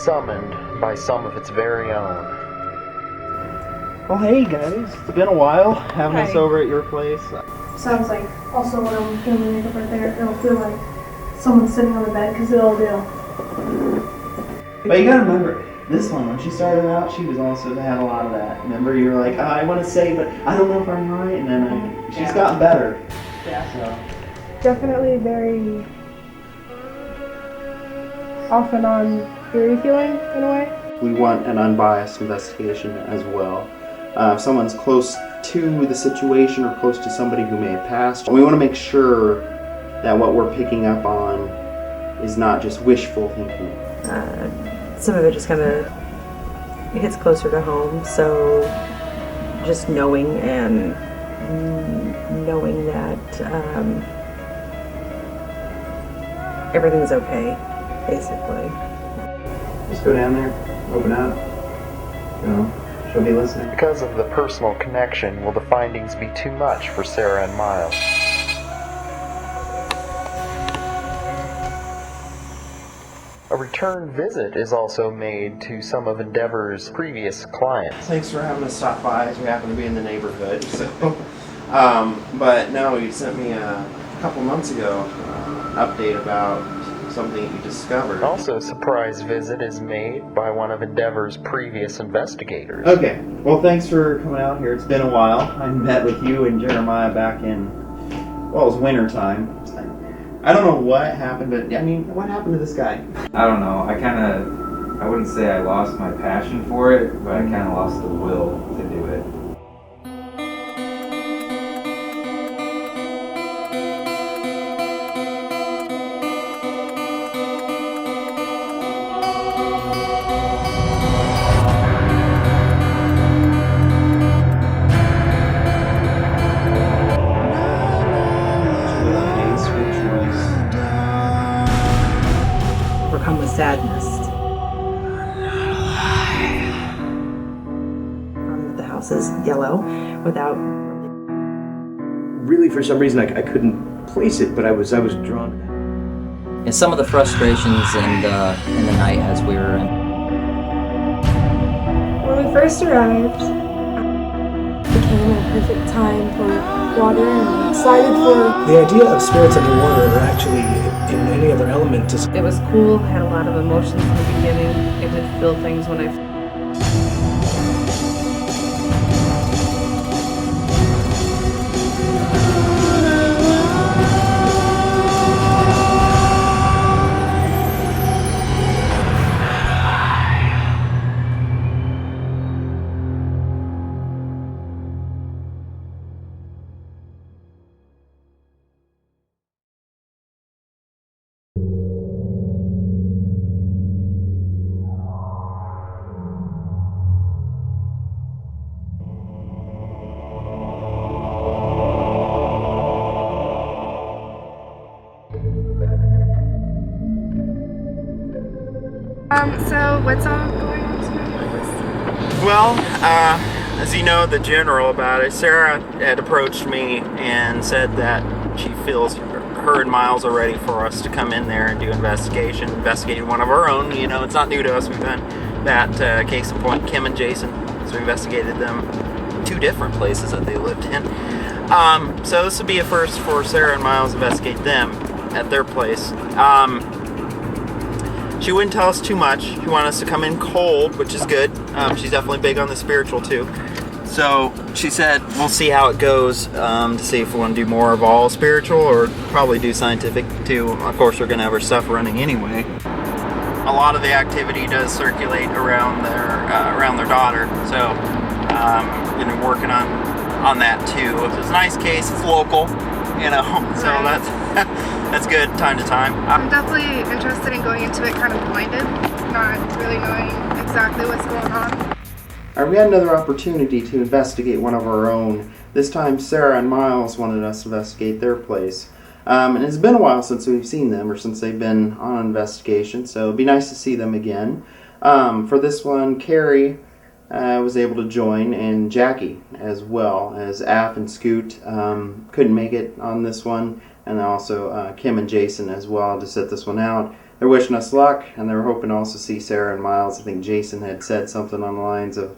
summoned by some of its very own. Well, hey guys, it's been a while having us over at your place. Sounds like also when I'm doing the makeup right there, it'll feel like someone's sitting on the bed because it'll do. But you gotta remember, this one, when she started out, she was also had a lot of that. Remember, you were like, oh, I want to say, but I don't know if I'm right, and then she's gotten better. Yeah. So. Definitely very off and on eerie feeling in a way. We want an unbiased investigation as well. If someone's close to the situation or close to somebody who may have passed, we want to make sure that what we're picking up on is not just wishful thinking. Some of it just kind of hits closer to home, so just knowing that everything's okay, basically. Just go down there, open up, she'll be listening. Because of the personal connection, will the findings be too much for Sara and Mile? A return visit is also made to some of Endeavor's previous clients. Thanks for having us stop by as we happen to be in the neighborhood. So, but no, you sent me a couple months ago an update about something that you discovered. Also, a surprise visit is made by one of Endeavor's previous investigators. Okay, well thanks for coming out here. It's been a while. I met with you and Jeremiah back in, well, it was winter time. I don't know what happened, but I mean, what happened to this guy? I don't know. I wouldn't say I lost my passion for it, but I kind of lost the will to do it. Overcome with sadness. The house is yellow without. Really, for some reason, I couldn't place it, but I was drawn to that. And some of the frustrations in the night as we were in. When we first arrived, it became a perfect time for water and I'm excited for... The idea of spirits underwater or actually in any other element is... It was cool, had a lot of emotions in the beginning. I did feel things when I... So what's all going on tonight? Well, as you know, the general about it, Sara had approached me and said that she feels her and Miles are ready for us to come in there and do investigating one of our own. You know, it's not new to us. We've done that case in point, Kim and Jason. So we investigated them in two different places that they lived in. So this would be a first for Sara and Miles to investigate them at their place. She wouldn't tell us too much. She wanted us to come in cold, which is good. She's definitely big on the spiritual too. So she said we'll see how it goes to see if we want to do more of all spiritual or probably do scientific too. Of course, we're going to have our stuff running anyway. A lot of the activity does circulate around their daughter. So been working on that too. It's a nice case. It's local, you know. So that's good time to time. I'm definitely interested in going into it kind of blinded, not really knowing exactly what's going on. We had another opportunity to investigate one of our own. This time Sara and Miles wanted us to investigate their place. And it's been a while since we've seen them or since they've been on an investigation, so it'd be nice to see them again. For this one, Carrie was able to join, and Jackie as well, as Aff and Scoot couldn't make it on this one. And also Kim and Jason as well to set this one out. they're wishing us luck, and they were hoping to also see Sara and Miles. I think Jason had said something on the lines of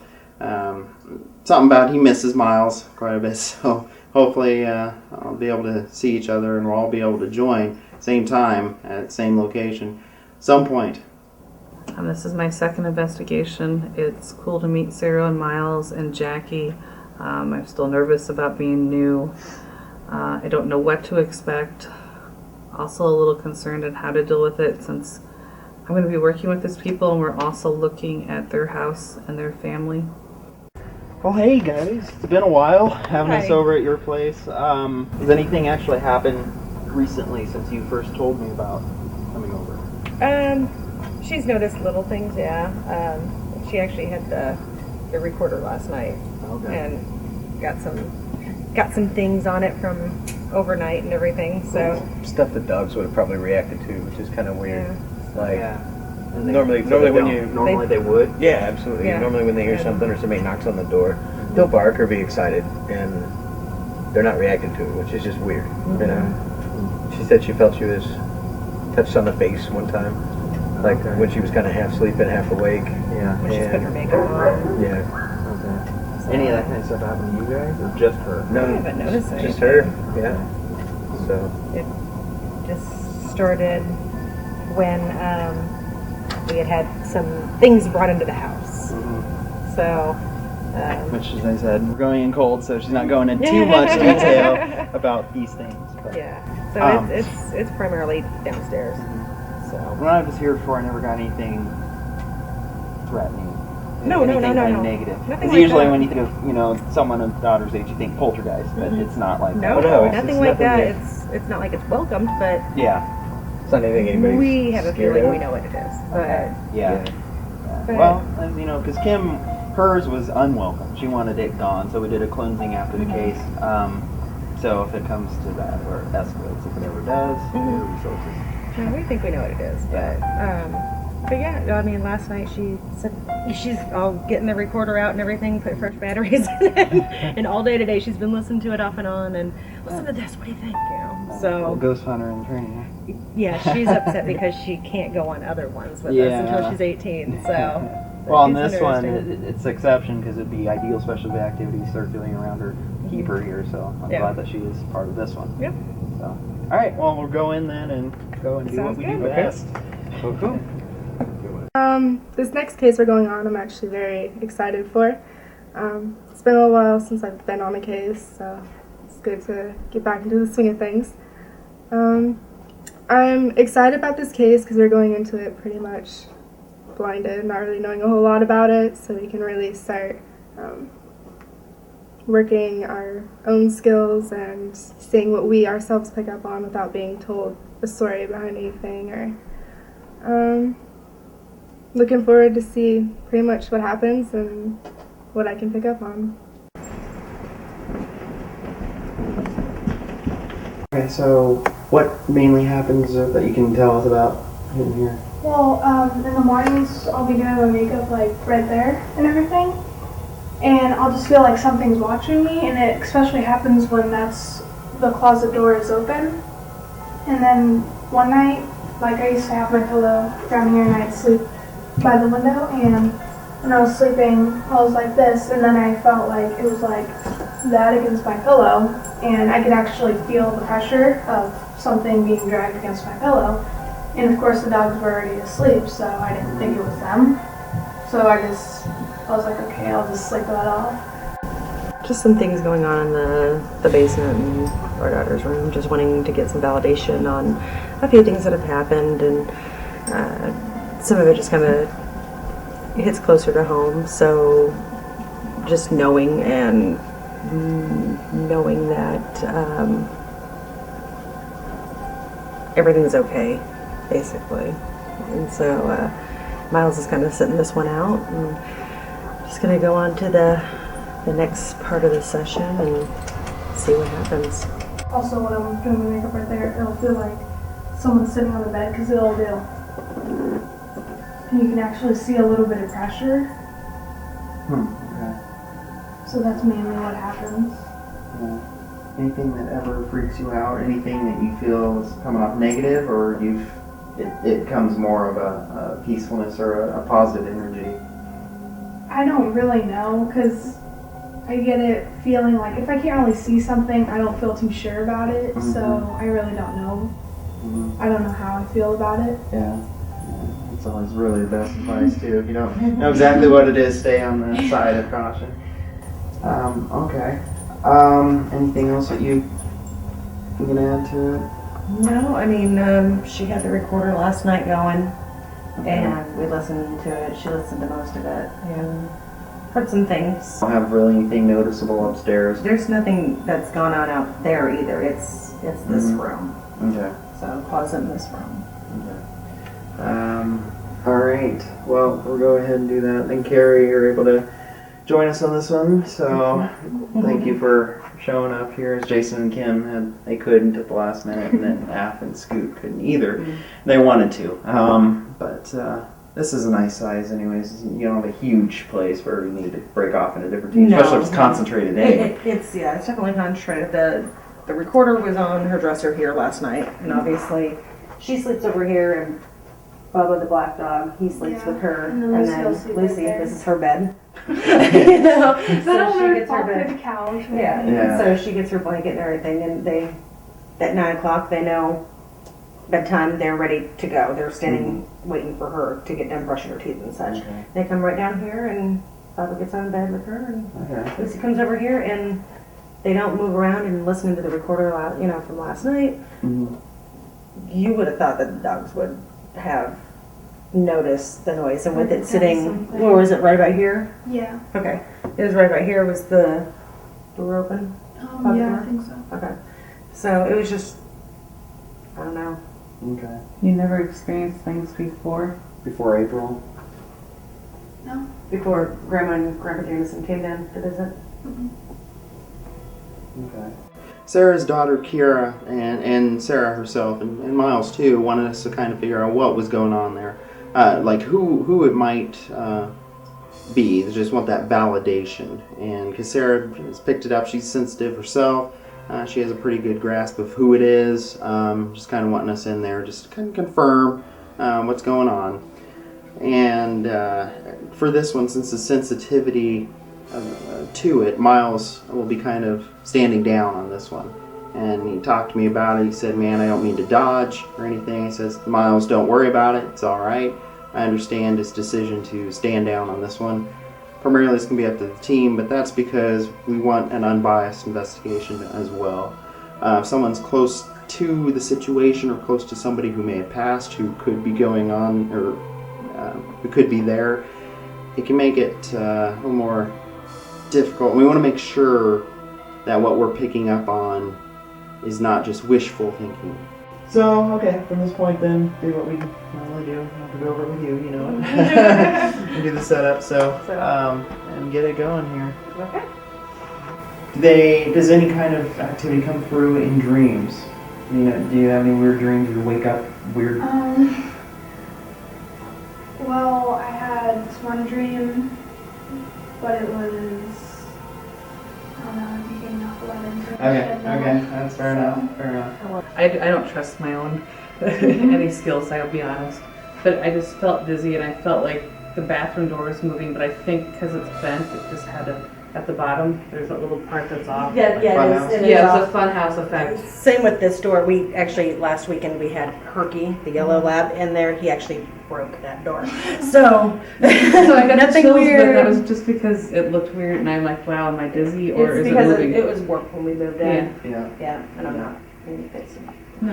something about he misses Miles quite a bit, so hopefully I'll be able to see each other and we'll all be able to join same time at same location some point. This is my second investigation. It's cool to meet Sara and Miles and Jackie. I'm still nervous about being new. I don't know what to expect. Also a little concerned on how to deal with it, since I'm going to be working with these people and we're also looking at their house and their family. Well, hey guys, it's been a while having us over at your place. Has anything actually happened recently since you first told me about coming over? She's noticed little things, yeah. She actually had the recorder last night, and got some things on it from overnight and everything. So stuff that dogs would have probably reacted to, which is kind of weird. Yeah. Like Normally they would. Yeah, absolutely. Yeah. Normally when they hear something or somebody knocks on the door, they'll bark or be excited, and they're not reacting to it, which is just weird. You know. She said she felt she was touched on the face one time, like when she was kind of half sleeping, half awake. Yeah. when she's putting her makeup on. Yeah. Okay. Any of that kind of stuff happened to you guys, or just her? No, I haven't noticed anything. just her. Yeah. So It just started when we had some things brought into the house. So, which, as I said, we're going in cold, so she's not going into too much detail about these things. But, yeah. So it's primarily downstairs. So when I was here before, I never got anything threatening. No, anything kind of no. negative. Nothing Because like usually that. when you think of someone of daughter's age, you think poltergeist, but it's not like no, that. nothing like that. It's not like it's welcomed, but Yeah. it's not anything anybody. we have a scared feeling of. we know what it is. But Yeah. But- Well, because Kim, hers was unwelcome. She wanted it gone, so we did a cleansing after the case. So if it comes to that, or escalates, if it ever does, there are resources. no, we think we know what it is. But yeah, I mean, last night she said she's all getting the recorder out and everything, put fresh batteries in it, and all day today she's been listening to it off and on, and listen to this, what do you think, you know? So Ghost hunter in training. yeah, she's upset because she can't go on other ones with us until she's 18. So Well, on it's this one, interesting. it's exception because it'd be ideal special activities circulating around her, keep her here. So I'm glad that she is part of this one. Yep. So, all right, well, we'll go in then and go and do Sounds what we do good. best. Cool. This next case we're going on, I'm actually very excited for. It's been a little while since I've been on a case, so it's good to get back into the swing of things. I'm excited about this case because we're going into it pretty much blinded, not really knowing a whole lot about it, so we can really start working our own skills and seeing what we ourselves pick up on without being told a story behind anything. Or looking forward to see pretty much what happens and what I can pick up on. Okay, so what mainly happens that you can tell us about in here? Well, in the mornings, I'll be doing my makeup like right there and everything, and I'll just feel like something's watching me, and it especially happens when the closet door is open. And then one night, like I used to have my pillow down here and I'd sleep by the window, and when I was sleeping, I was like this, and then I felt like it was like that against my pillow, and I could actually feel the pressure of something being dragged against my pillow. And of course the dogs were already asleep, so I didn't think it was them. So I was like, okay, I'll just sleep that off. Just some things going on in the basement and our daughter's room, just wanting to get some validation on a few things that have happened, and some of it just kind of hits closer to home, so just knowing that everything's okay, basically. And so Miles is kind of sitting this one out, and just going to go on to the next part of the session and see what happens. Also, when I'm doing my makeup right there, it'll feel like someone's sitting on the bed, because it'll do. And you can actually see a little bit of pressure. Okay. So that's mainly what happens. Anything that ever freaks you out? Anything that you feel is coming off negative, or you've it becomes more of a peacefulness or a positive energy? I don't really know, because I get it feeling like if I can't really see something, I don't feel too sure about it, so I really don't know. I don't know how I feel about it. Yeah. It's always really the best advice too. If you don't know exactly what it is, stay on the side of caution. Okay. Anything else that you can add to it? No, I mean, she had the recorder last night going, and we listened to it. She listened to most of it, and heard some things. Don't have really anything noticeable upstairs. There's nothing that's gone on out there either. It's this room. Okay. So closet in this room. Okay. All right. Well, we'll go ahead and do that. And Carrie, you're able to join us on this one. So thank you for showing up here. As Jason and Kim they couldn't at the last minute, and then Af and Scoot couldn't either. They wanted to, but this is a nice size, anyways. You don't have a huge place where you need to break off into different teams, especially if it's concentrated in. It's definitely concentrated. The recorder was on her dresser here last night, and obviously she sleeps over here, and Bubba the black dog, he sleeps with her, and then Lucy, this is her bed. You know, so she gets her bed. Couch. Yeah. So she gets her blanket and everything, and at 9 o'clock they know bedtime. They're ready to go. They're standing waiting for her to get done brushing her teeth and such. Okay. They come right down here, and Bubba gets on bed with her, and Lucy comes over here, and they don't move around and listening to the recorder, from last night. You would have thought that the dogs would have noticed the noise, and with it sitting, where was it, right about here? Yeah. Okay. It was right about here. Was the door open? Yeah, I think so. Okay. So it was just, I don't know. Okay. You never experienced things before? Before April? No. Before Grandma and Grandpa Jameson came down to visit? Okay. Sarah's daughter Kira and Sarah herself and Miles too wanted us to kind of figure out what was going on there, like who it might be. They just want that validation, and because Sarah has picked it up, she's sensitive herself. She has a pretty good grasp of who it is. Just kind of wanting us in there just to kind of confirm what's going on. And for this one, since the sensitivity to it, Miles will be kind of standing down on this one. And he talked to me about it. He said, man, I don't mean to dodge or anything. He says, Miles, don't worry about it. It's all right. I understand his decision to stand down on this one. Primarily, it's going to be up to the team, but that's because we want an unbiased investigation as well. If someone's close to the situation or close to somebody who may have passed, who could be going on, or who could be there, it can make it a little more difficult. We want to make sure that what we're picking up on is not just wishful thinking. So, okay, from this point then, do what we normally do. I have to go over it with you, you know it. And do the setup, and get it going here. Okay. Does any kind of activity come through in dreams? Do you have any weird dreams? Do you wake up weird? Well, I had this one dream, but it was, I don't know, I'm getting off 11. Okay, that's fair enough. I don't trust my own any skills, I'll be honest. But I just felt dizzy, and I felt like the bathroom door was moving, but I think because it's bent, it just had at the bottom, there's a little part that's off. Yeah, it is it's a fun house effect. Same with this door. We actually, last weekend, we had Herky, the yellow lab, in there. He actually broke that door. So I got nothing chills, weird. But that was just because it looked weird, and I'm like, wow, am I dizzy, or it's is it because moving? it was work when we moved in. Yeah, and I'm not really fixing it. No.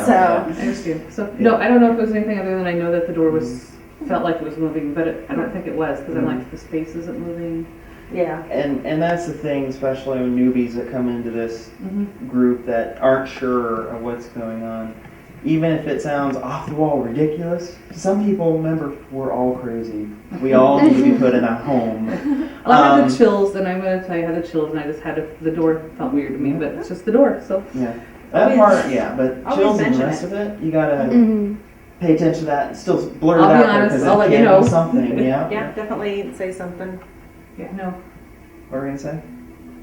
So I understand. So no, I don't know if it was anything other than I know that the door felt like it was moving, but I don't think it was, because I'm like, the space isn't moving. Yeah. And that's the thing, especially when newbies that come into this group that aren't sure of what's going on. Even if it sounds off the wall ridiculous, some people, remember, we're all crazy. We all need to be put in a home. Well, I had the chills, and I'm going to tell you I had the chills, and I just the door felt weird to me, but it's just the door, so. Yeah. That part, but chills and the rest of it, you gotta pay attention to that and still blur it out there because it can be something, Yeah, definitely say something. Yeah, no. What were you going to say?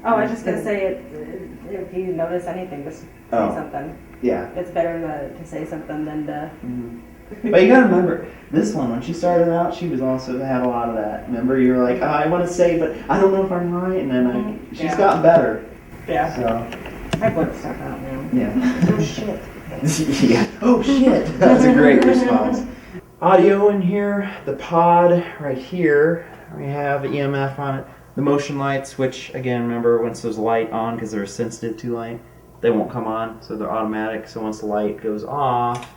Oh, I was just going to say if you notice anything, just say Oh. something. Yeah. It's better to say something than to. But you gotta remember, this one, when she started out, she was also had a lot of that. Remember, you were like, oh, I want to say, but I don't know if I'm right, and then she's gotten better. Yeah. So. I blurt stuff out now. Yeah. Oh shit. Yeah. Oh shit. That's a great response. Audio in here, the pod right here. We have EMF on it. The motion lights, which again, remember, once those light on, because they're sensitive to light, they won't come on, so they're automatic. So once the light goes off,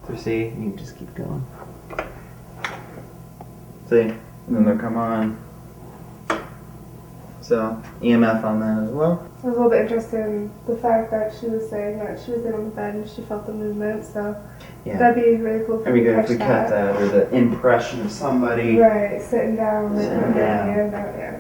so see, you can just keep going. See, and then they'll come on. So EMF on that as well. I was a little bit interested in the fact that she was saying that she was in on the bed and she felt the movement, so Yeah. that'd be really cool That'd be good if we catch cut that, or the impression of somebody. Right, sitting down, like Sitting putting their down. hand out, yeah.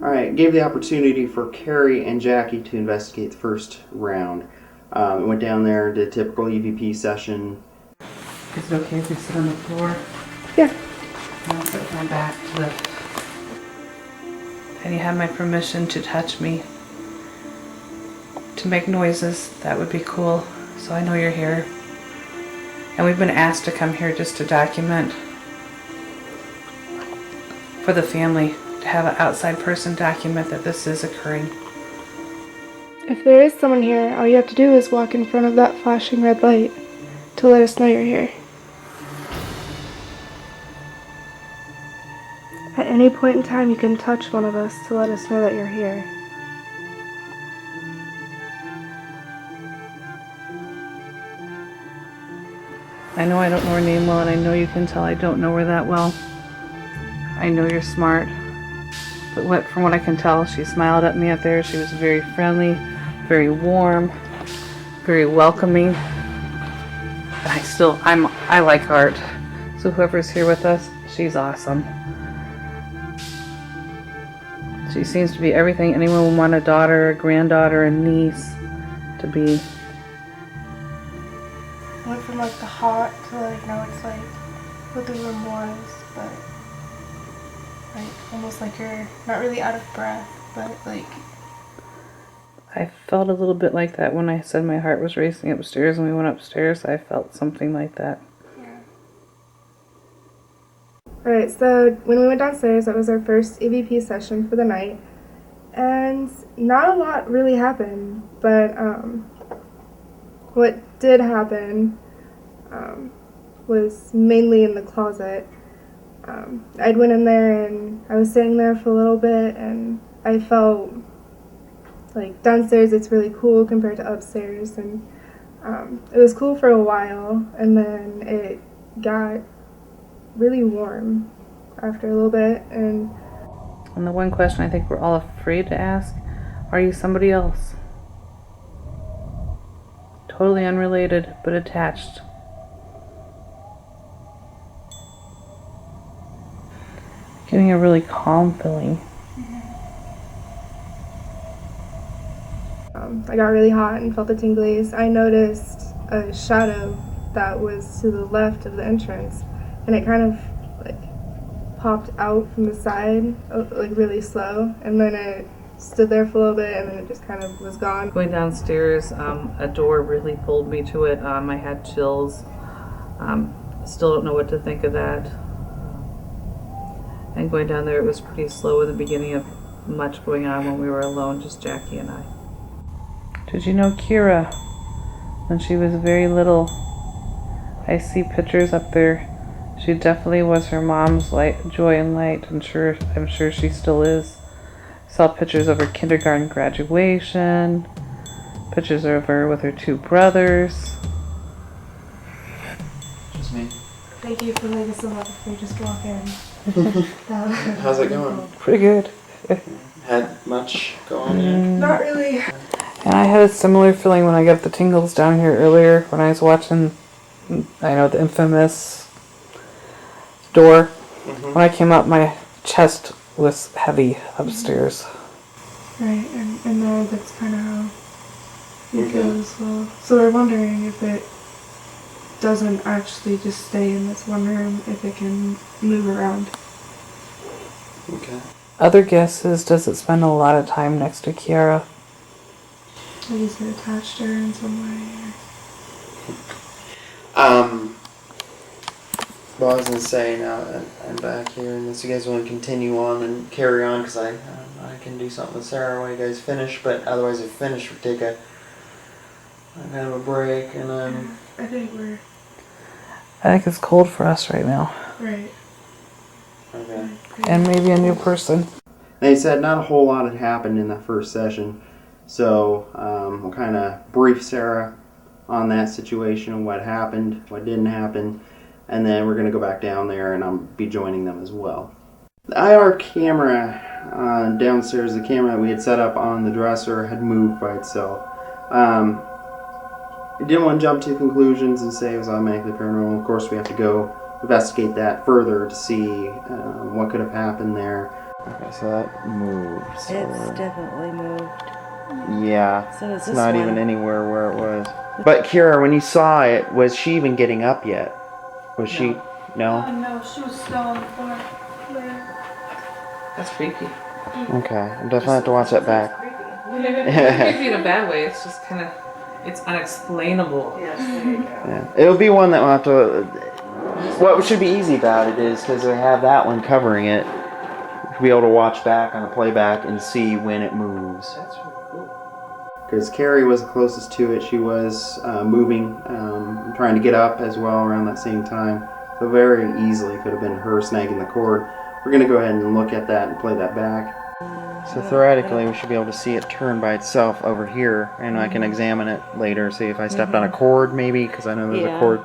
Alright, gave the opportunity for Carrie and Jackie to investigate the first round. Went down there, did a typical EVP session. Is it okay if we sit on the floor? Yeah. I'll put my back to the... And you have my permission to touch me. To make noises, that would be cool. So I know you're here. And we've been asked to come here just to document for the family, to have an outside person document that this is occurring. If there is someone here, all you have to do is walk in front of that flashing red light to let us know you're here. At any point in time, you can touch one of us to let us know that you're here. I know I don't know her name well, and I know you can tell I don't know her that well. I know you're smart. But from what I can tell, she smiled at me out there. She was very friendly, very warm, very welcoming. And I like art. So whoever's here with us, she's awesome. She seems to be everything anyone would want a daughter, a granddaughter, a niece to be. Went from like the hot to like now it's like what the room was, but like almost like you're not really out of breath, but like I felt a little bit like that when I said my heart was racing upstairs and we went upstairs. I felt something like that. yeah. Alright, so when we went downstairs, that was our first EVP session for the night, and not a lot really happened, but what did happen was mainly in the closet. I'd went in there and I was sitting there for a little bit, and I felt like downstairs it's really cool compared to upstairs, and it was cool for a while, and then it got really warm after a little bit. And the one question I think we're all afraid to ask, are you somebody else? Totally unrelated, but attached. Getting a really calm feeling. I got really hot and felt the tinglies. I noticed a shadow that was to the left of the entrance, and it kind of like popped out from the side, like really slow, and then it stood there for a little bit, and then it just kind of was gone. Going downstairs, a door really pulled me to it. I had chills. Still don't know what to think of that. And going down there, it was pretty slow in the beginning of much going on when we were alone, just Jackie and I. Did you know Kira? When she was very little, I see pictures up there. She definitely was her mom's light, joy and light. I'm sure she still is. Saw pictures of her kindergarten graduation, pictures of her with her two brothers. Just me. Thank you for letting us know if we just walk in. How's it going? Pretty good. Had much going on? Not really. And I had a similar feeling when I got the tingles down here earlier when I was watching, I know, the infamous door. When I came up, my chest was heavy upstairs. Right, and there that's kind of how it goes as well. So we're wondering if it doesn't actually just stay in this one room, if it can move around. Okay. Other guesses, does it spend a lot of time next to Kiara? Like, is it attached to her in some way? Well, I was gonna say now that I'm back here, unless you guys want to continue on and carry on, because I can do something with Sarah while you guys finish. But otherwise, if you finish, we take a kind of a break, and then. I think it's cold for us right now. Right. Okay. And maybe a new person. They said not a whole lot had happened in that first session, so we'll kind of brief Sarah on that situation and what happened, what didn't happen, and then we're going to go back down there and I'll be joining them as well. The IR camera downstairs, the camera that we had set up on the dresser had moved by itself. I didn't want to jump to conclusions and say it was automatically paranormal. Of course, we have to go investigate that further to see what could have happened there. Okay, so that moves. It's definitely moved. Yeah, So is it's this not one. even anywhere where it was. But Kira, when you saw it, was she even getting up yet? Was she? No? No, she was still on the floor. There. That's creepy. Okay, I'm definitely have to watch that back. Creepy in a bad way. It's just kind of, it's unexplainable. Yes, there you go. Yeah. It'll be one that we'll have to. What should be easy about it is because we have that one covering it, we'll be able to watch back on the playback and see when it moves. That's really cool. Because Carrie was the closest to it. She was moving, trying to get up as well around that same time. So very easily could have been her snagging the cord. We're going to go ahead and look at that and play that back. So theoretically, we should be able to see it turn by itself over here, and I can examine it later, see if I stepped on a cord maybe, because I know there's a cord.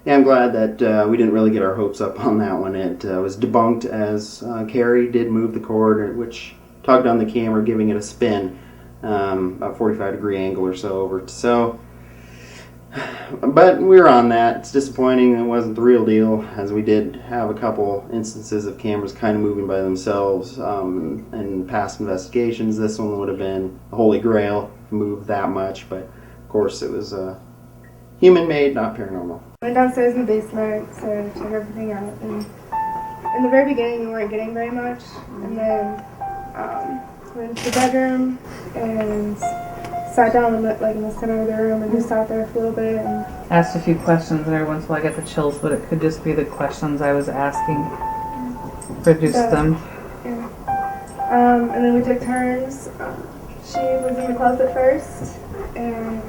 Yeah, I'm glad that we didn't really get our hopes up on that one. It was debunked as Carrie did move the cord, which tugged on the camera, giving it a spin, about 45-degree angle or so over. So, but we were on that. It's disappointing it wasn't the real deal, as we did have a couple instances of cameras kind of moving by themselves in past investigations. This one would have been the Holy Grail, moved that much, but of course it was human-made, not paranormal. Went downstairs in the basement to check everything out, and in the very beginning we weren't getting very much, and then went into the bedroom and sat down in the center of the room and just sat there for a little bit and Asked a few questions, and every once in a while I get the chills, but it could just be the questions I was asking produced them. Yeah. And then we took turns. She was in the closet first, and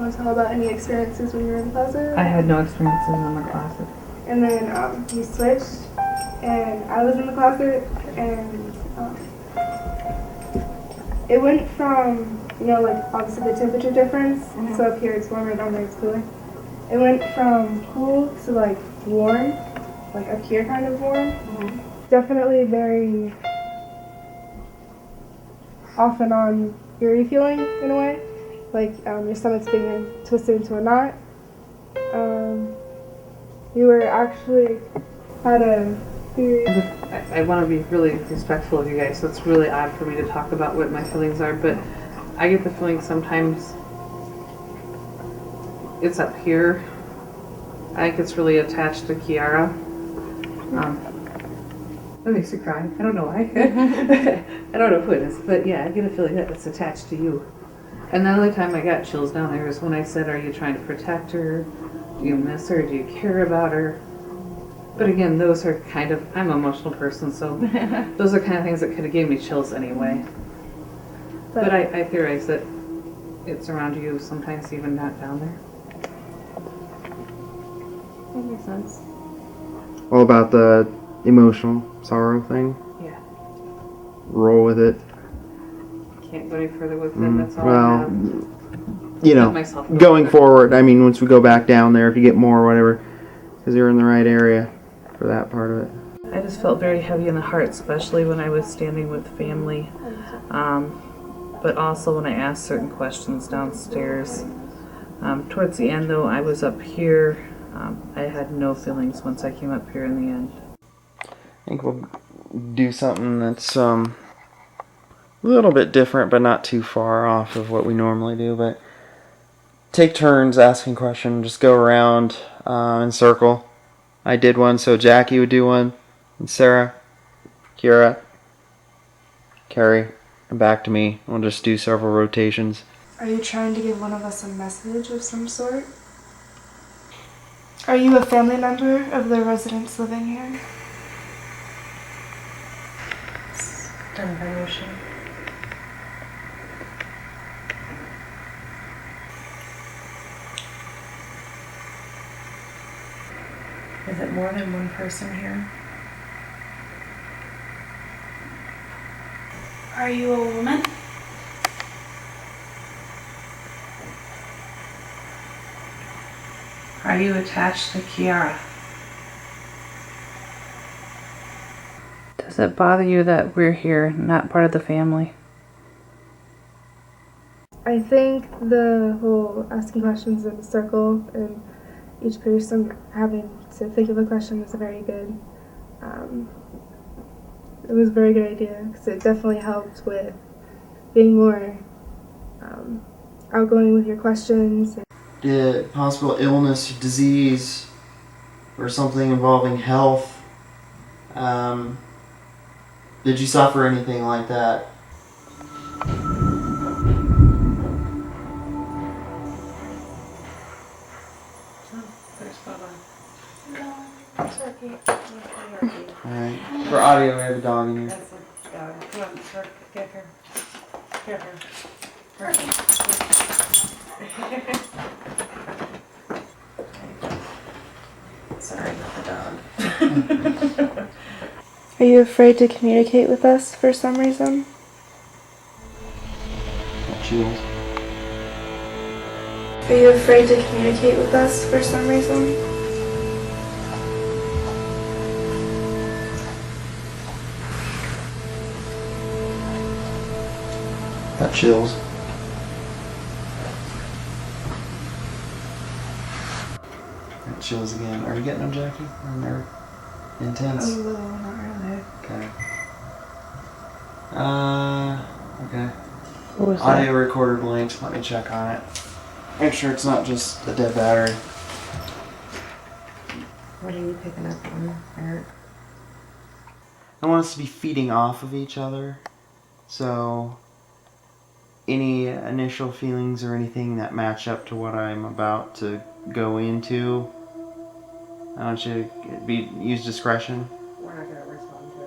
want to tell about any experiences when you were in the closet? I had no experiences in the closet. And then we switched, and I was in the closet, and it went from, obviously the temperature difference, so up here it's warmer, down there it's cooler. It went from cool to warm, up here kind of warm. Definitely very off and on eerie feeling in a way. Your stomach's being twisted into a knot. You were actually had a theory. I want to be really respectful of you guys, so it's really odd for me to talk about what my feelings are, but I get the feeling sometimes it's up here. I think it's really attached to Kiara. That makes you cry. I don't know why. I don't know who it is, but yeah, I get a feeling that it's attached to you. And the only time I got chills down there is when I said, are you trying to protect her? Do you miss her? Do you care about her? But again, those are kind of, I'm an emotional person, so those are kind of things that could have gave me chills anyway. But I theorize that it's around you, sometimes even not down there. That makes sense. All about the emotional sorrow thing? Yeah. Roll with it. Can't go any further with it, that's all I have. Going forward, once we go back down there, if you get more or whatever, because you're in the right area for that part of it. I just felt very heavy in the heart, especially when I was standing with family. But also when I asked certain questions downstairs. Towards the end, though, I was up here. I had no feelings once I came up here in the end. I think we'll do something that's a little bit different, but not too far off of what we normally do. But take turns asking questions. Just go around in circle. I did one, so Jackie would do one, and Sarah, Kira, Carrie, and back to me. We'll just do several rotations. Are you trying to give one of us a message of some sort? Are you a family member of the residents living here? Done by motion. Is it more than one person here? Are you a woman? Are you attached to Kiara? Does it bother you that we're here, not part of the family? I think the whole asking questions in a circle and each person having to think of a question is very good. It was a very good idea because it definitely helped with being more outgoing with your questions. Did possible illness, disease, or something involving health? Did you suffer anything like that? Alright. For audio, we have a dog in here. That's a dog. Come on, Turk, get her. Get her. Sorry about the dog. Are you afraid to communicate with us for some reason? Chills. Are you afraid to communicate with us for some reason? Got chills. Got chills again. Are you getting them, Jackie? Or they're intense? A little, not really. Okay. Okay. What was Audio that? recorder blinked. Let me check on it. Make sure it's not just a dead battery. What are you picking up on, Eric? I want us to be feeding off of each other. So, any initial feelings or anything that match up to what I'm about to go into, I want you to use discretion. We're not going to respond to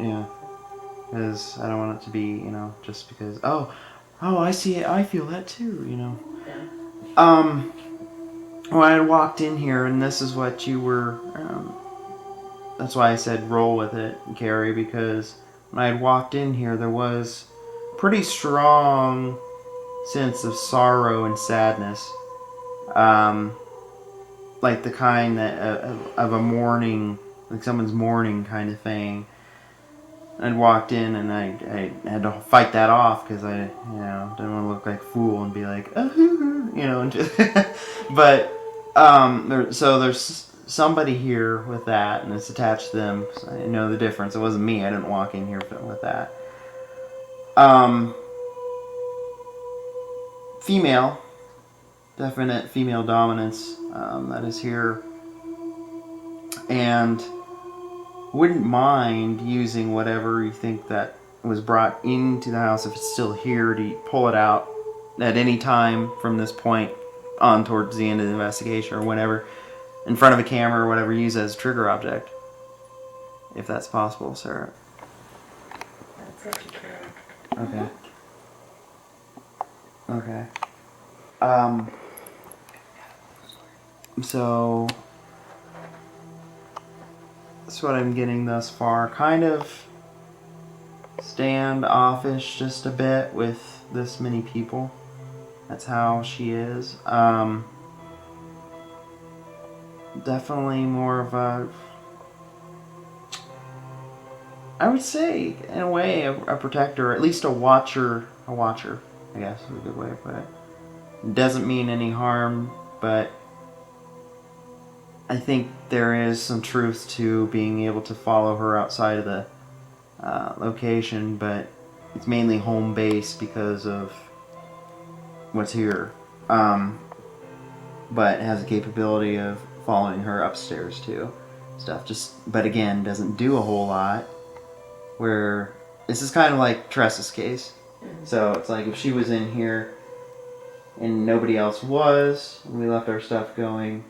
it. Yeah. Because I don't want it to be, just because, oh, I see it, I feel that too, Yeah. When I had walked in here, and this is what you were, that's why I said roll with it, Carrie, because when I had walked in here, there was pretty strong sense of sorrow and sadness. Like the kind that, of a mourning, like someone's mourning kind of thing. I'd walked in and I had to fight that off because I, didn't want to look like a fool and be like, and just but, there's somebody here with that and it's attached to them. So I know the difference. It wasn't me. I didn't walk in here with that. Female, definite female dominance, that is here. And wouldn't mind using whatever you think that was brought into the house, if it's still here, to pull it out at any time from this point on towards the end of the investigation or whatever, in front of a camera or whatever, use as a trigger object. If that's possible, Sarah. That's up to Carrie. Okay. Okay. So that's what I'm getting thus far. Kind of standoffish just a bit with this many people. That's how she is. Definitely more of a I would say, in a way, a protector, at least a watcher, I guess is a good way to put it. It doesn't mean any harm, but I think there is some truth to being able to follow her outside of the location, but it's mainly home base because of what's here. But has the capability of following her upstairs too. But again, doesn't do a whole lot. Where this is kind of like Tressa's case. So it's like if she was in here and nobody else was, and we left our stuff going,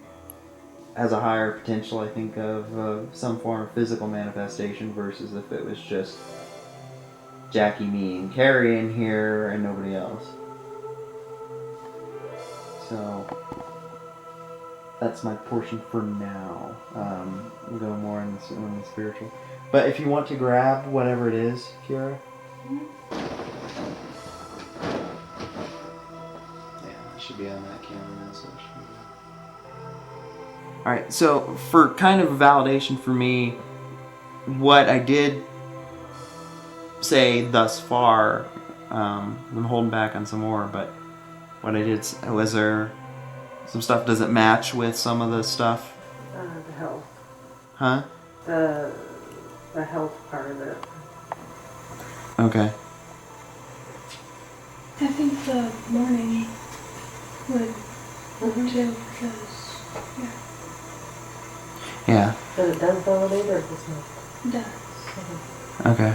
has a higher potential, I think, of some form of physical manifestation versus if it was just Jackie, me, and Carrie in here and nobody else. So that's my portion for now. We'll go more on the spiritual. But if you want to grab whatever it is, Kiara. Yeah, it should be on that camera now. So alright, so for kind of validation for me, what I did say thus far, I'm holding back on some more, but what I did, was there some stuff doesn't match with some of the stuff? The health. Huh? The health part of it. Okay. I think the morning would too, because, Yeah. Does it does validate or does it not? it does. Okay.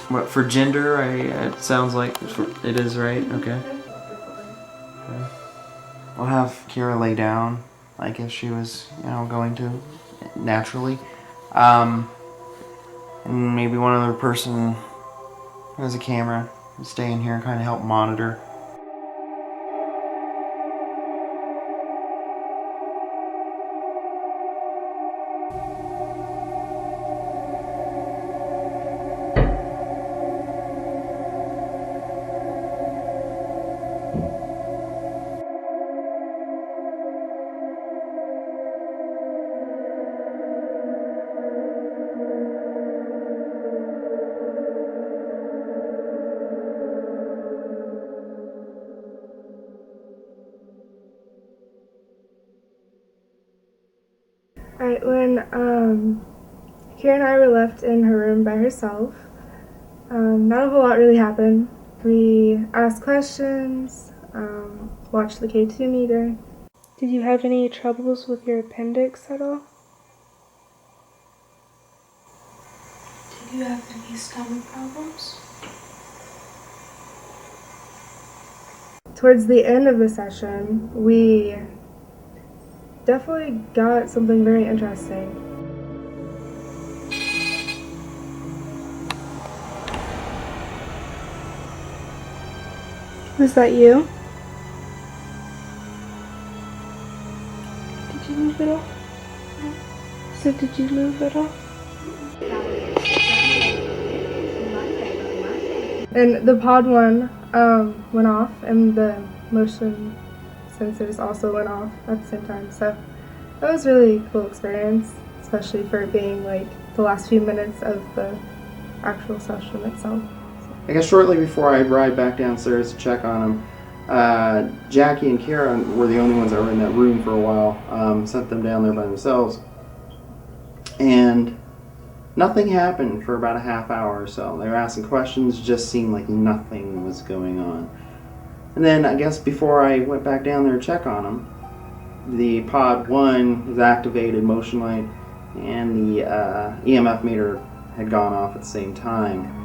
What, for gender, it sounds like it is, right? Okay. We'll have Kira lay down, like if she was, going to, naturally. And maybe one other person who has a camera can stay in here and kind of help monitor. Alright, when Kira and I were left in her room by herself, not a whole lot really happened. We asked questions, watched the K2 meter. Did you have any troubles with your appendix at all? Did you have any stomach problems? Towards the end of the session, we definitely got something very interesting. Was that you? Did you move at all? So did you move at all? And the pod one went off, and the motion sensors also went off at the same time. So that was a really cool experience, especially for it being like the last few minutes of the actual session itself. I guess shortly before I ride back downstairs to check on them, Jackie and Kira were the only ones that were in that room for a while. Sent them down there by themselves. And nothing happened for about a half hour or so. They were asking questions, just seemed like nothing was going on. And then I guess before I went back down there to check on them, the pod 1 was activated, motion light, and the EMF meter had gone off at the same time.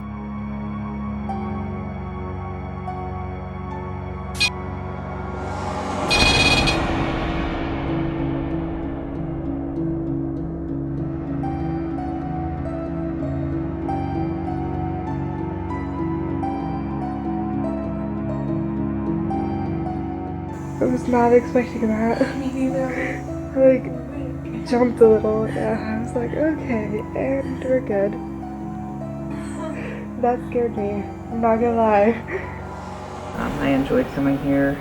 I was not expecting that. Me neither. I jumped a little. Yeah, I was like, okay, and we're good. That scared me. I'm not gonna lie. I enjoyed coming here.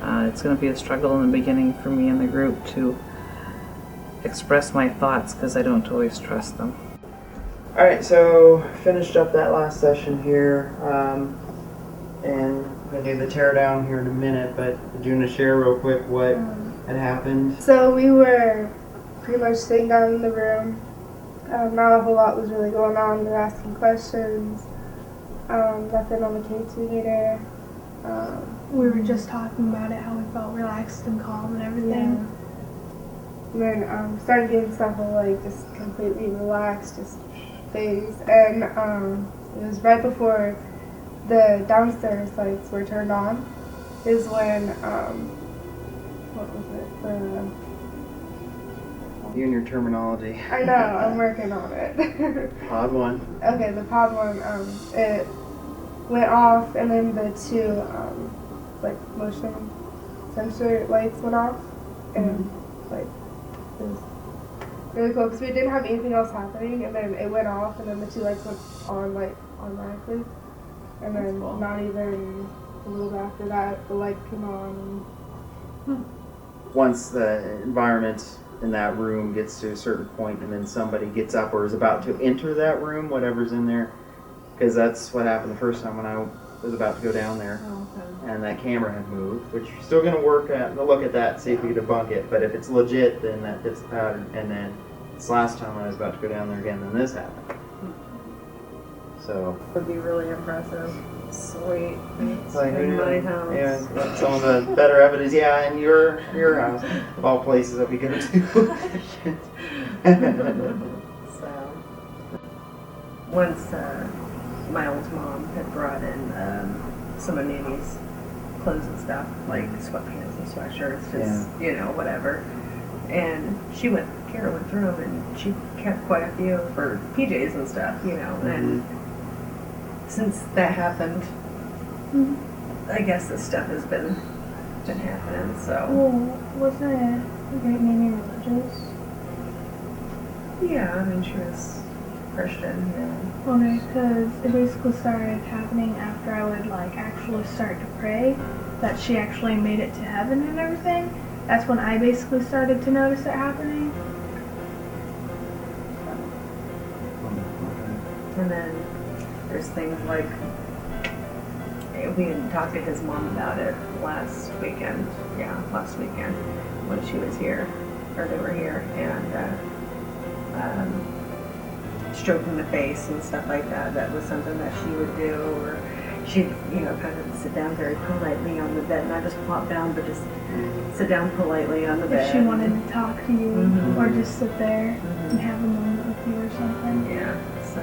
It's going to be a struggle in the beginning for me and the group to express my thoughts because I don't always trust them. All right, so finished up that last session here, and I'm gonna do the teardown here in a minute. But do you want to share real quick what had happened? So we were pretty much sitting down in the room. Not a whole lot was really going on. They were asking questions. Nothing on the K2 meter. We were just talking about it, how we felt relaxed and calm and everything. And then started getting stuff like just completely relaxed, just phase. And it was right before the downstairs lights were turned on. Is when what was it? You and your terminology. I know, I'm working on it. Pod 1. Okay, the pod one, it went off, and then the two, like, motion sensor lights went off, and, like, it was really cool, because we didn't have anything else happening, and then it went off, and then the two lights went on, like, automatically, and then not even a little bit after that, the light came on. Once the environment in that room gets to a certain point and then somebody gets up or is about to enter that room, whatever's in there, because that's what happened the first time when I was about to go down there. And that camera had moved, which you're still going to look at that, see if we can debunk it, but if it's legit, then that fits the pattern. And then this last time I was about to go down there again, then this happened. So It would be really impressive. Sweet. It's like, in my house. yeah, that's some of the better evidence. Yeah, in your house, of all places that we go to. So, once Miles' mom had brought in some of Nanny's clothes and stuff, like sweatpants and sweatshirts, just, whatever. And Kara went through them, and she kept quite a few for PJs and stuff, and since that happened, I guess this stuff has been happening, so. Well, wasn't it Great Nanny religious? Yeah, I mean, she was Christian, yeah. Okay, because it basically started happening after I would, like, actually start to pray, that she actually made it to heaven and everything. That's when I basically started to notice it happening. And then there's things like, we had talked to his mom about it last weekend when she was here, or they were here, and stroking the face and stuff like that. That was something that she would do, or she'd, kind of sit down very politely on the bed, not just plop down, but just sit down politely on the bed. If she wanted to talk to you, or just sit there and have a moment with you or something. Yeah, so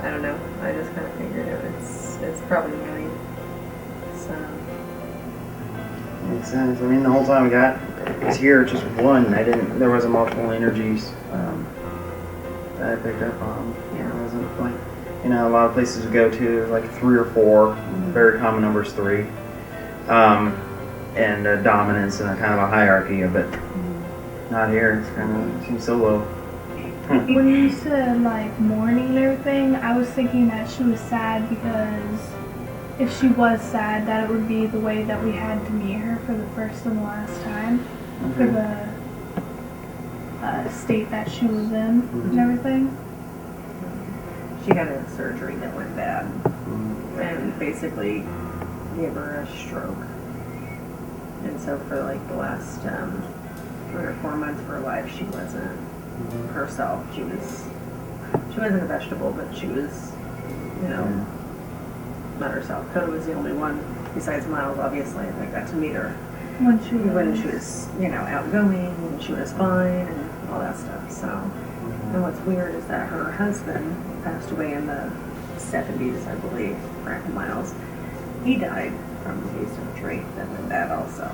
I don't know. I just kind of figured it's probably mine. So Makes sense. I mean, the whole time it was here, just one. There wasn't multiple energies that I picked up on. Yeah. It wasn't like, a lot of places we go to, like 3 or 4. Very common number is 3. And dominance and a kind of a hierarchy of it. Not here. It's kind of seems so low. When you said, like, mourning and everything, I was thinking that she was sad because if she was sad, that it would be the way that we had to meet her for the first and the last time, for the state that she was in and everything. she had a surgery that went bad, and basically gave her a stroke. And so for like the last 3 or 4 months of her life, she wasn't herself. She wasn't a vegetable, but she was, not herself. Coda was the only one, besides Miles, obviously, that got to meet her. When she was, outgoing, and she was fine, and all that stuff. So, and what's weird is that her husband passed away in the 70s, I believe, Frank Miles. He died from a surgery that went bad also.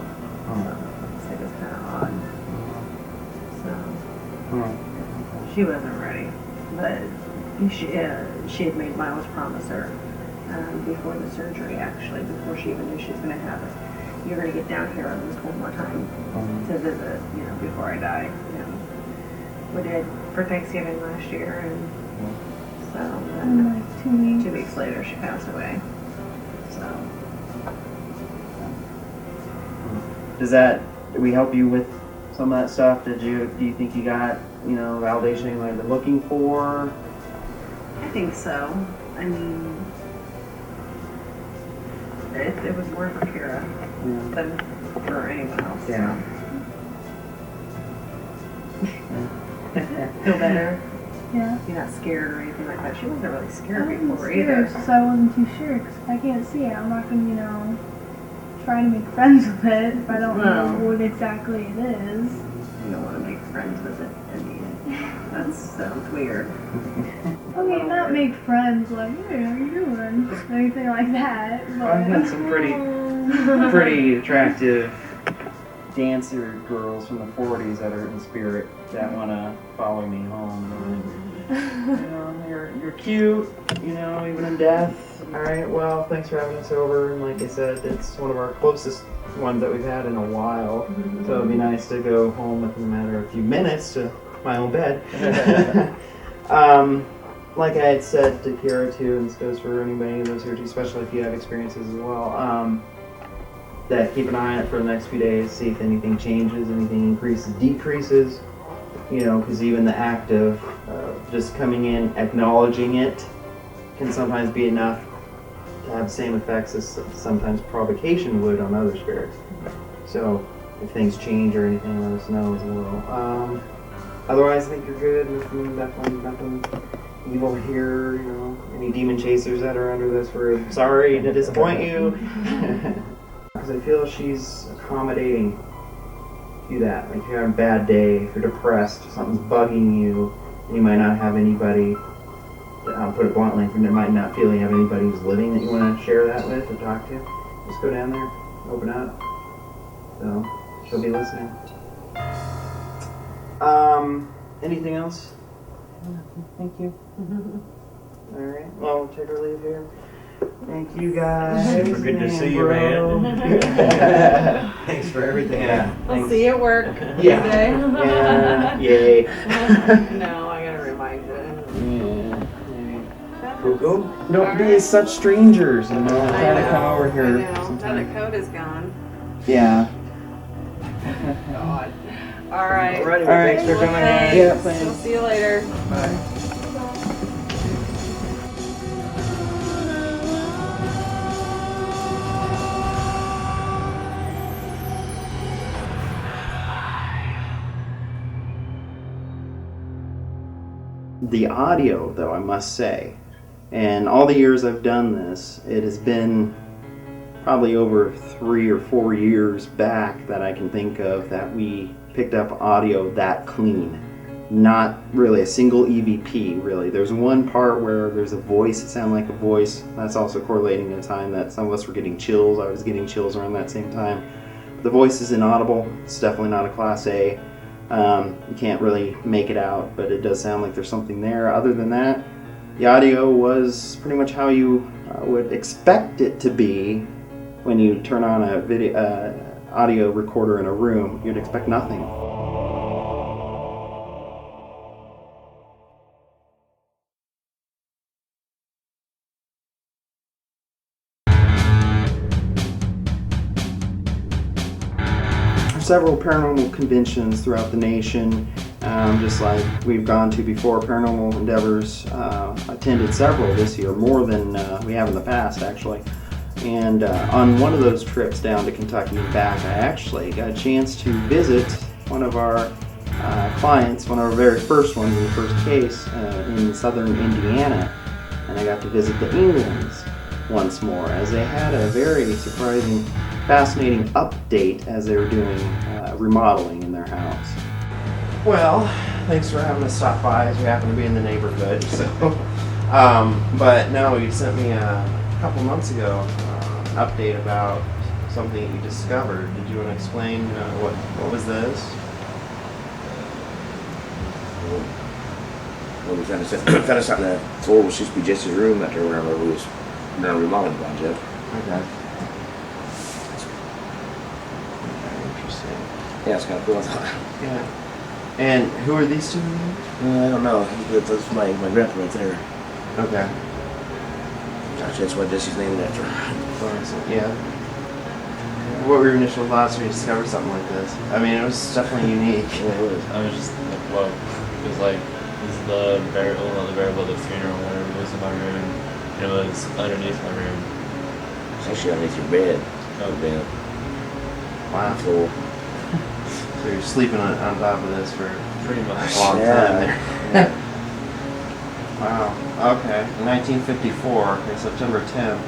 So it was kind of odd. So she wasn't ready, but she had made Miles promise her before the surgery, actually, before she even knew she was going to have it. You're going to get down here at least one more time to visit, before I die. And we did for Thanksgiving last year, and so then like 2 weeks. 2 weeks later she passed away. So. Did we help you with some of that stuff? Do you think you got validation you might have been looking for? I think so. I mean, it was more for Kara than for anyone else. Yeah. Feel better? Yeah. You're not scared or anything like that. She wasn't really I scared wasn't before scared, either. it's just I wasn't too sure, because if I can't see it, I'm not going to, try to make friends with it if I don't know what exactly it is. You don't want to make friends with it, I mean, that sounds weird. Okay, not make friends, like, hey, how you doing? Anything like that. But I've had some pretty attractive dancer girls from the 40s that are in spirit that want to follow me home. You're cute, even in death. All right, well, thanks for having us over. And like I said, it's one of our closest ones that we've had in a while. So it'd be nice to go home within a matter of a few minutes to my own bed. Like I had said to Kara too, and this goes for anybody who lives here too, especially if you have experiences as well, that keep an eye on it for the next few days, see if anything changes, anything increases, decreases, because even the act of just coming in, acknowledging it, can sometimes be enough to have the same effects as sometimes provocation would on other spirits. So if things change or anything, let us know as well. Otherwise, I think you're good. Nothing evil here. Any demon chasers that are under this, we're sorry to disappoint you. Because I feel she's accommodating to that. Like if you're having a bad day, if you're depressed, something's bugging you, and you might not have anybody. I'll put it bluntly, you might not feel you have anybody who's living that you want to share that with or talk to. Just go down there, open up. So she'll be listening. Anything else? Thank you. All right. Well, we'll take our leave here. Thank you guys. Super good to see you, man. Thanks for everything. Yeah. I'll see you at work. Yeah. Today. Yeah. Yay. No, I gotta remind you. Cool. Don't be such strangers, Try to come over here. I know. Now sometime. the code is gone. Yeah. God. All right. Alrighty, well, thanks for coming in. Thanks. Yeah, thanks. We'll see you later. Bye. The audio, though, I must say, and all the years I've done this, it has been probably over 3 or 4 years back that I can think of that we picked up audio that clean. Not really a single EVP, really. There's one part where there's a voice, it sounded like a voice. That's also correlating to a time that some of us were getting chills. I was getting chills around that same time. The voice is inaudible. It's definitely not a Class A. You can't really make it out, but it does sound like there's something there. Other than that, the audio was pretty much how you would expect it to be when you turn on a video audio recorder in a room. You'd expect nothing. Several paranormal conventions throughout the nation, just like we've gone to before. Paranormal Endeavors attended several this year, more than we have in the past, actually. And on one of those trips down to Kentucky and back, I actually got a chance to visit one of our clients, one of our very first ones in the first case in southern Indiana. And I got to visit the Englands once more, as they had a very surprising, fascinating update as they were doing remodeling in their house. Well, thanks for having us stop by, as we happen to be in the neighborhood. So, but no, you sent me a couple months ago an update about something you discovered. Did you want to explain what was this? Well, we found something that floor was supposed to be Jesse's room after whenever we was doing a remodeling project. Okay. Interesting. Yeah, it's kind of cool. I thought. Yeah. And who are these two? I don't know. That's my grandpa right there. Okay. Actually, that's what Jesse's named after. Yeah. What were your initial thoughts when you discovered something like this? I mean, it was definitely unique. Yeah, it was. I was just like, whoa. Because like this is the burial, not the burial, but the funeral. Whenever it was in my room, and it was underneath my room. It's actually underneath your bed. Oh, damn. Wow. Cool. So you're sleeping on top of this for pretty much a long time there. Yeah. Wow. Okay. 1954. Okay, September 10th.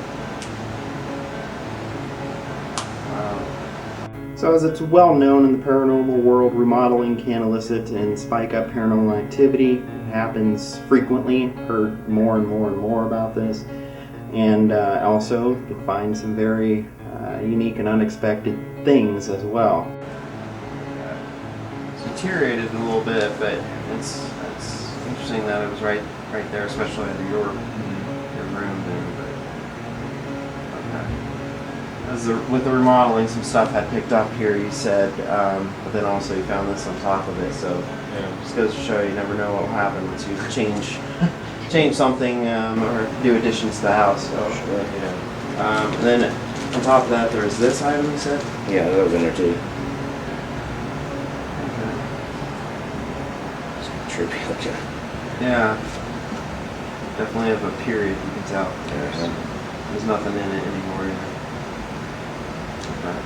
Wow. So as it's well known in the paranormal world, remodeling can elicit and spike up paranormal activity. It happens frequently. Heard more and more and more about this. And also, you can find some very unique and unexpected things as well. It's deteriorated a little bit, but it's interesting that it was right there, especially under your room there. But, okay. With the remodeling, some stuff had picked up here, you said, but then also you found this on top of it. So just goes to show you never know what will happen once you change something or do additions to the house. So, and then on top of that, there's this item you said? Yeah, that was in there too. Trippy looking. Yeah. Definitely of a period, you can tell. There's nothing in it anymore either. Okay.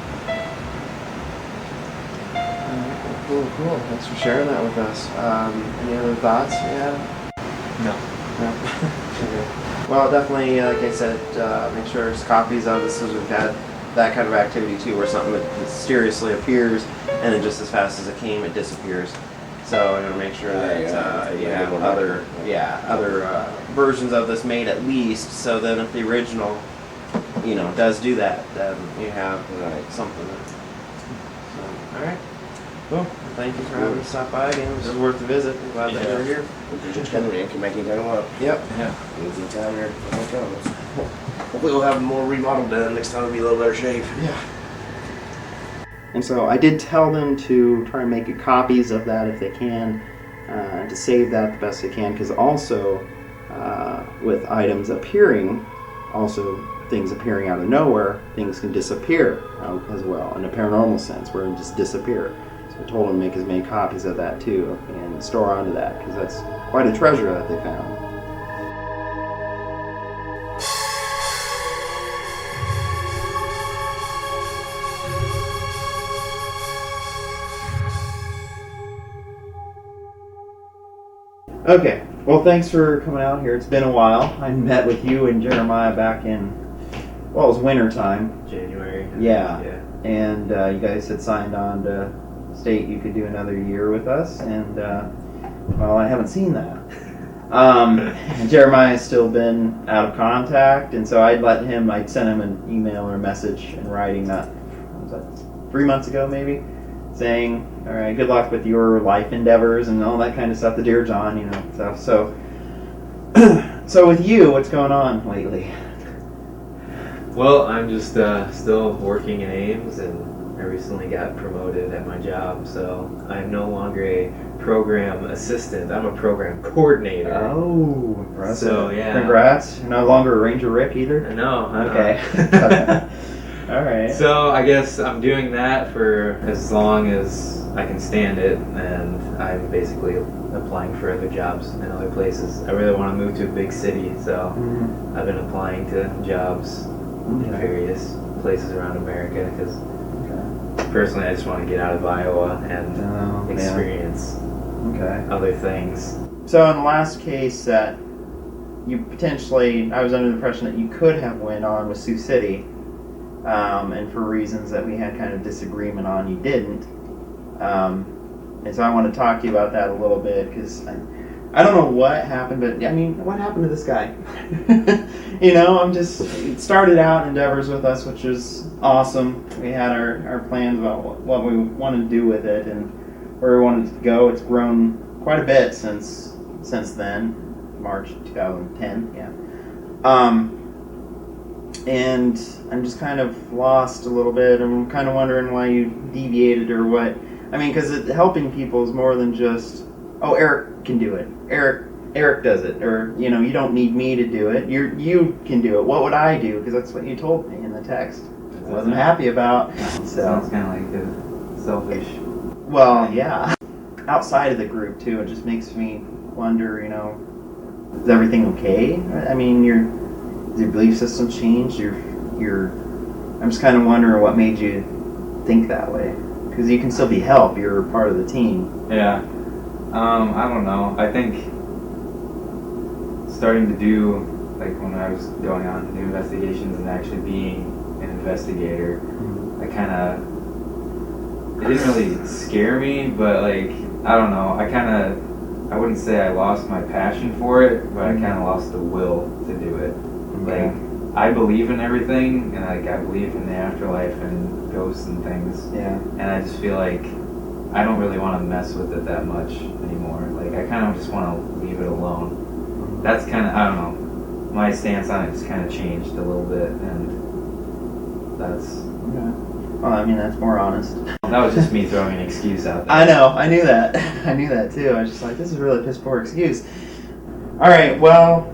Cool. Thanks for sharing that with us. Any other thoughts you have? No. Okay. Well, definitely, like I said, make sure there's copies of this, because we've had that kind of activity too, where something mysteriously appears, and then just as fast as it came, it disappears. So make sure that you have other versions of this made at least. So then, if the original, does do that, then you have something. So, all right. Cool. Thank you for having us stop by again. This is worth the visit. I'm glad that you're here. Just coming in, can make anything up. Yep. Yeah. Anytime here, hopefully we'll have more remodel done. Next time we'll be in a little better shape. Yeah. And so I did tell them to try and make copies of that if they can, to save that the best they can, because also with items appearing, also things appearing out of nowhere, things can disappear as well in a paranormal sense, where they just disappear. So I told them to make as many copies of that too and store onto that, because that's quite a treasure that they found. Okay, well, thanks for coming out here. It's been a while. I met with you and Jeremiah back in, it was winter time. January. Yeah. And you guys had signed on to state you could do another year with us, and well, I haven't seen that. Jeremiah's still been out of contact, and so I'd sent him an email or a message in writing that, 3 months ago maybe, saying, all right, good luck with your life endeavors and all that kind of stuff, the Dear John, stuff. So, so with you, what's going on lately? Well, I'm just still working in Ames, and I recently got promoted at my job, so I'm no longer a program assistant. I'm a program coordinator. Oh, impressive. So, yeah. Congrats. You're no longer Ranger Rick either? No. Okay. All right. So I guess I'm doing that for as long as I can stand it, and I'm basically applying for other jobs in other places. I really want to move to a big city, so I've been applying to jobs in various places around America, because personally I just want to get out of Iowa and experience other things. So in the last case that you potentially, I was under the impression that you could have went on with Sioux City, and for reasons that we had kind of disagreement on, you didn't. And so I want to talk to you about that a little bit, because I don't know what happened, but I mean, what happened to this guy? It started out endeavors with us, which was awesome. We had our plans about what we wanted to do with it and where we wanted to go. It's grown quite a bit since then, March 2010, yeah. And I'm just kind of lost a little bit. I'm kind of wondering why you deviated or what. I mean, because helping people is more than just, oh, Eric can do it. Eric does it. Or, you don't need me to do it. You can do it. What would I do? Because that's what you told me in the text. I wasn't happy about. So. Sounds kind of like a selfish. Well, yeah. outside of the group too. It just makes me wonder, you know, is everything okay? I mean, your belief system changed. I'm just kind of wondering what made you think that way, because you can still be help. You're part of the team. Yeah. I don't know. I think starting to do, like when I was going on new investigations and actually being an investigator, I kind of, it didn't really scare me, but like, I don't know, I wouldn't say I lost my passion for it, but I kind of lost the will to do it. Like, I believe in everything, and like I believe in the afterlife and ghosts and things. Yeah. And I just feel like I don't really want to mess with it that much anymore. Like, I kind of just want to leave it alone. That's kind of, I don't know, my stance on it just kind of changed a little bit, and that's... Okay. Well, I mean, that's more honest. That was just me throwing an excuse out there. I know, I knew that. I knew that too. I was just like, this is really a piss poor excuse. Alright, well,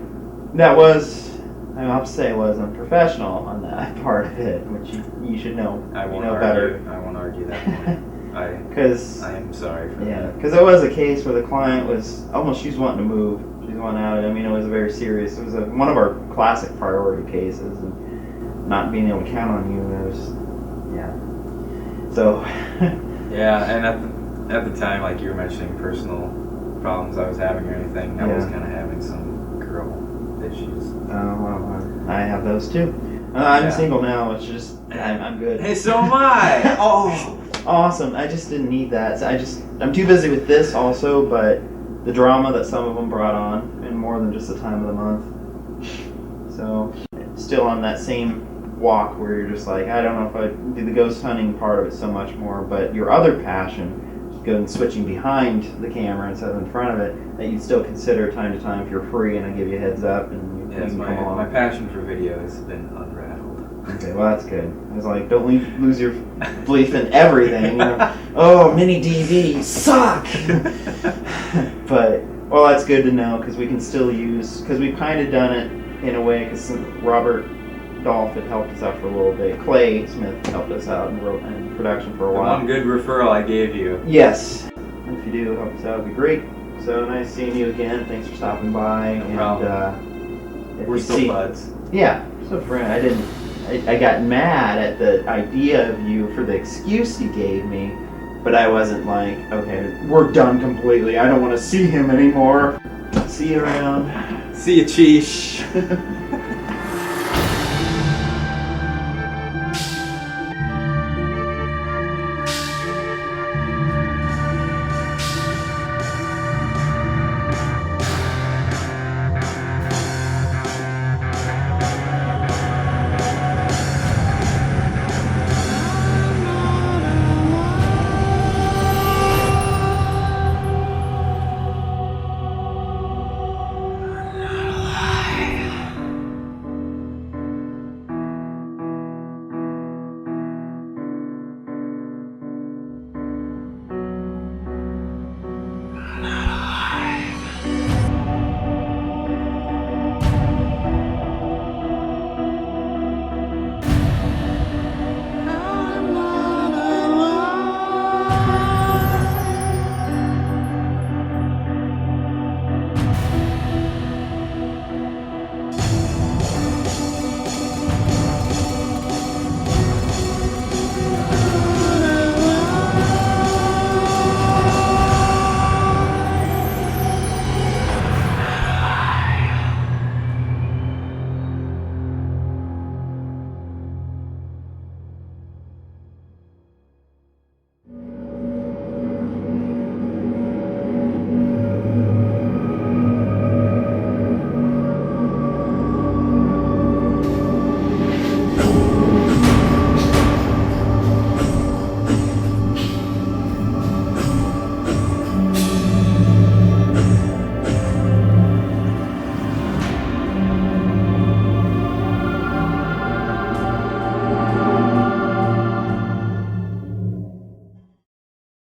that was, I have to say, it was unprofessional on that part of it, which you should know. I won't know argue. Better. I won't argue that point. I am sorry for that. Because it was a case where the client was almost, she's wanting to move. She's wanting out. I mean, it was very serious. It was one of our classic priority cases, and not being able to count on you, it was, yeah. So. Yeah, and at the time, like you were mentioning personal problems I was having or anything, I was kind of having some girl issues. Oh, well, I have those too. I'm single now. It's just I'm good. Hey, so am I. Oh, awesome! I just didn't need that. So I'm too busy with this also, but the drama that some of them brought on, and more than just the time of the month. So still on that same walk where you're just like, I don't know if I do the ghost hunting part of it so much more, but your other passion, going switching behind the camera instead of in front of it, that you'd still consider time to time if you're free, and I give you a heads up and you can come along. My passion for video has been unraveled. Okay, well that's good. I was like, don't lose your belief in everything. You know? Oh, mini DV suck. But well, that's good to know, because we can still use, because we've kind of done it in a way, because Robert Dolph had helped us out for a little bit. Clay Smith helped us out in production for a while. One good referral I gave you. Yes. If you do help us out, it'd be great. So nice seeing you again. Thanks for stopping by. No problem. We're still buds. Yeah, so friend. I got mad at the idea of you for the excuse you gave me, but I wasn't like, okay, we're done completely. I don't want to see him anymore. See you around. See you, Cheesh.